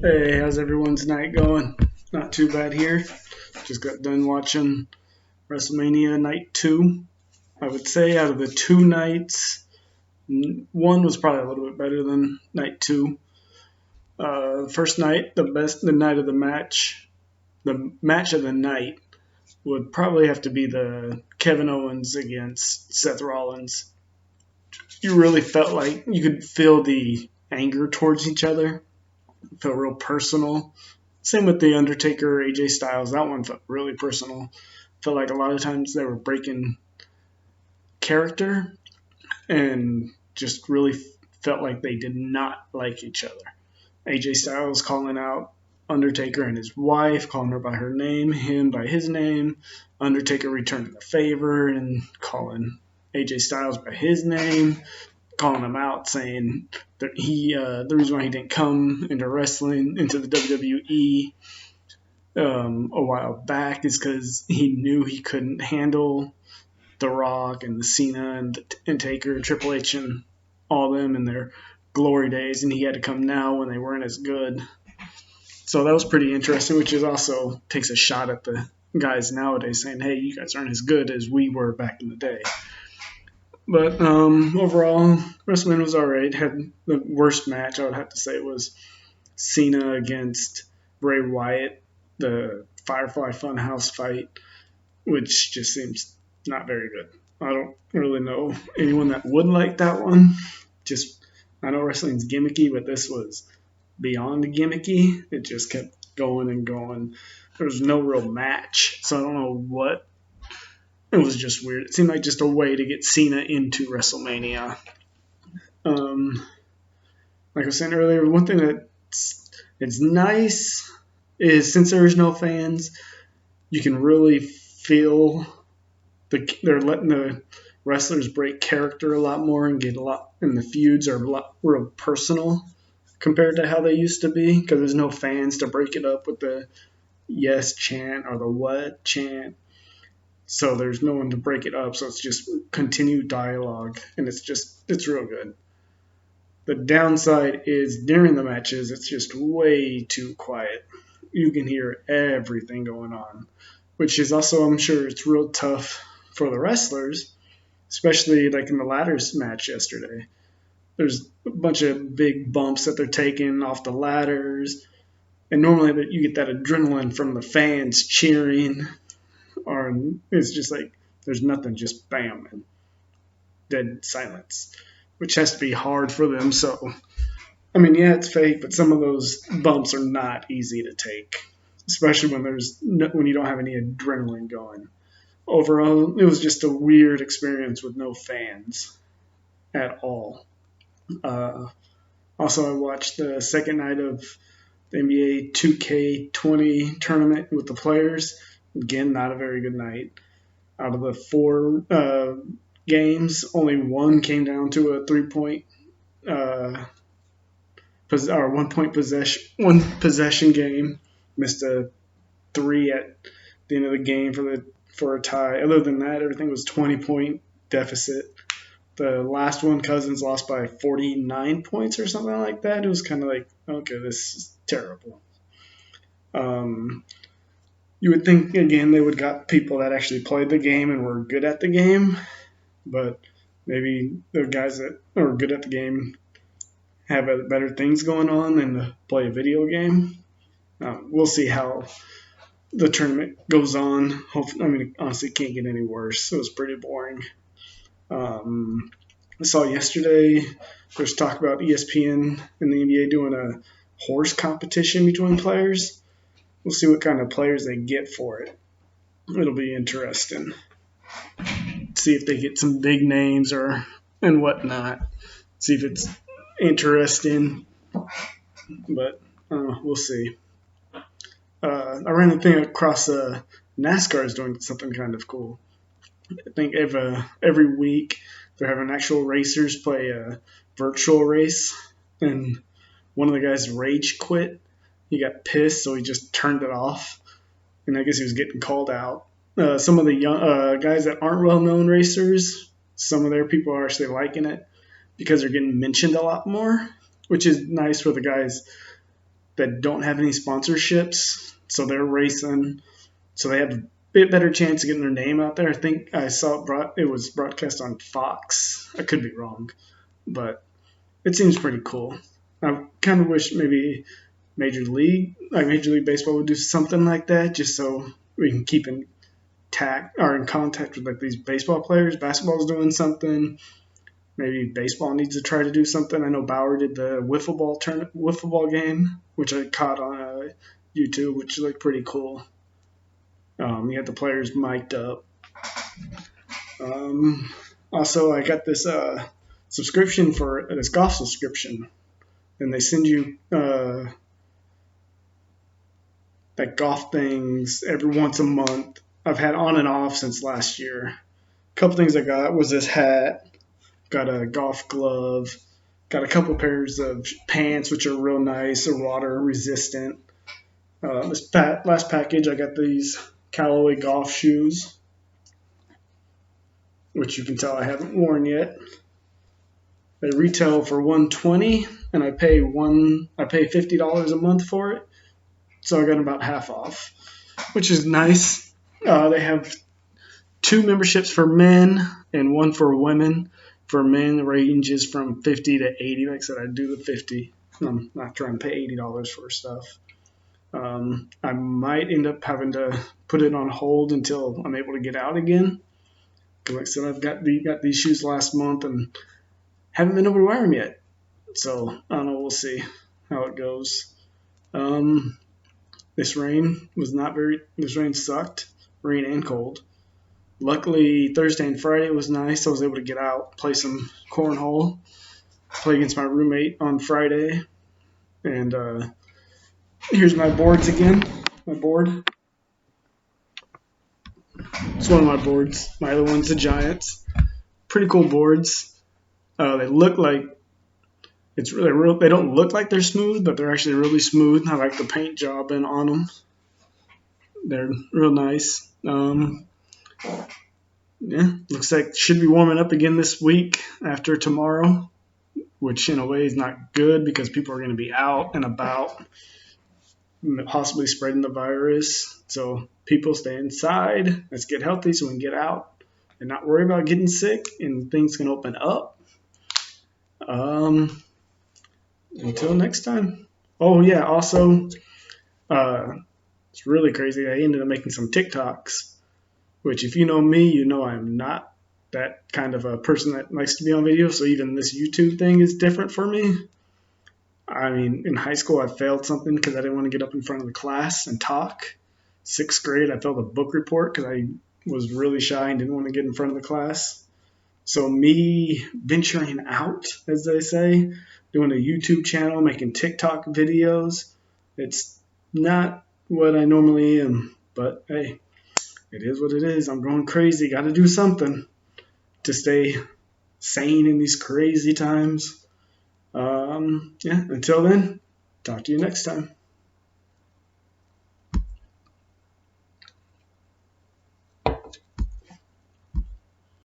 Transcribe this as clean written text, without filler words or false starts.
Hey, how's everyone's night going? Not too bad here. Just got done watching Wrestle Mania Night 2. I would say out of the two nights, one was probably a little bit better than Night 2. First night, the night of the match of the night would probably have to be the Kevin Owens against Seth Rollins. You really felt like you could feel the anger towards each other. It felt real personal. Same with The Undertaker, AJ Styles. That one felt really personal. Felt like a lot of times they were breaking character and just really felt like they did not like each other. AJ Styles calling out Undertaker and his wife, calling her by her name, him by his name. Undertaker returning the favor and calling AJ Styles by his name, calling him out, saying that the reason why he didn't come into wrestling, into the WWE a while back is because he knew he couldn't handle The Rock and the Cena and Taker and Triple H and all them in their glory days, and he had to come now when they weren't as good. So that was pretty interesting, which is also takes a shot at the guys nowadays saying, hey, you guys aren't as good as we were back in the day. But overall, WrestleMania was all right. Had the worst match, I would have to say, was Cena against Bray Wyatt, the Firefly Funhouse fight, which just seems not very good. I don't really know anyone that would like that one. I know wrestling's gimmicky, but this was beyond gimmicky. It just kept going and going. There was no real match, so I don't know what. It was just weird. It seemed like just a way to get Cena into WrestleMania. Like I was saying earlier, one thing that's nice is since there's no fans, you can really feel they're letting the wrestlers break character a lot more and and the feuds are a lot real personal compared to how they used to be because there's no fans to break it up with the yes chant or the what chant. So there's no one to break it up, so it's just continued dialogue, and it's real good. The downside is during the matches, it's just way too quiet. You can hear everything going on, which is also, I'm sure, it's real tough for the wrestlers, especially like in the ladders match yesterday. There's a bunch of big bumps that they're taking off the ladders, and normally you get that adrenaline from the fans cheering, or it's just like there's nothing, just bam, and dead silence, which has to be hard for them. So, I mean, yeah, it's fake, but some of those bumps are not easy to take, especially when you don't have any adrenaline going. Overall, it was just a weird experience with no fans at all. Also, I watched the second night of the NBA 2K20 tournament with the players. Again, not a very good night. Out of the four games, only one came down to a 3-point or 1 point one possession game. Missed a three at the end of the game for a tie. Other than that, everything was 20-point deficit. The last one, Cousins lost by 49 points or something like that. It was kind of like, okay, this is terrible. You would think, again, they would got people that actually played the game and were good at the game, but maybe the guys that are good at the game have better things going on than to play a video game. We'll see how the tournament goes on. Honestly, it can't get any worse. It was pretty boring. I saw yesterday there's talk about ESPN and the NBA doing a horse competition between players. We'll see what kind of players they get for it. It'll be interesting. See if they get some big names and whatnot. See if it's interesting. But we'll see. I ran a thing across NASCAR is doing something kind of cool. I think every week they're having actual racers play a virtual race, and one of the guys rage quit. He got pissed, so he just turned it off, and I guess he was getting called out. Some of the young guys that aren't well-known racers, some of their people are actually liking it because they're getting mentioned a lot more, which is nice for the guys that don't have any sponsorships, so they're racing, so they have a bit better chance of getting their name out there. I think I saw it was broadcast on Fox. I could be wrong, but it seems pretty cool. I kind of wish maybe Major League Baseball would do something like that, just so we can keep in contact with like these baseball players. Basketball's doing something. Maybe baseball needs to try to do something. I know Bauer did the wiffle ball game, which I caught on YouTube, which looked pretty cool. You had the players mic'd up. Also, I got this subscription for this golf subscription, and they send you like golf things every once a month. I've had on and off since last year. A couple things I got was this hat, got a golf glove, got a couple pairs of pants, which are real nice, are water resistant. This last package, I got these Callaway golf shoes, which you can tell I haven't worn yet. They retail for $120, and I pay $50 a month for it, so I got about half off, which is nice. They have 2 memberships for men and 1 for women. For men, the ranges from $50 to $80. Like I said, I do the $50. I'm not trying to pay $80 for stuff. I might end up having to put it on hold until I'm able to get out again. Like I said, I've got these shoes last month and haven't been able to wear them yet. So I don't know. We'll see how it goes. This rain sucked. Rain and cold. Luckily, Thursday and Friday was nice. I was able to get out, play some cornhole, play against my roommate on Friday. And here's my boards again. My board. It's one of my boards. My other one's the Giants. Pretty cool boards. They look like it's really real. They don't look like they're smooth, but they're actually really smooth. I like the paint job on them. They're real nice. Yeah, looks like should be warming up again this week after tomorrow, which in a way is not good because people are going to be out and about, possibly spreading the virus. So people stay inside. Let's get healthy so we can get out and not worry about getting sick, and things can open up. Until next time. Oh yeah, also, it's really crazy. I ended up making some TikToks, which if you know me, you know I'm not that kind of a person that likes to be on video. So even this YouTube thing is different for me. I mean, in high school, I failed something because I didn't want to get up in front of the class and talk. 6th grade, I failed a book report because I was really shy and didn't want to get in front of the class. So me venturing out, as they say, doing a YouTube channel, making TikTok videos, it's not what I normally am. But hey, it is what it is. I'm going crazy. Got to do something to stay sane in these crazy times. Yeah, until then, talk to you next time.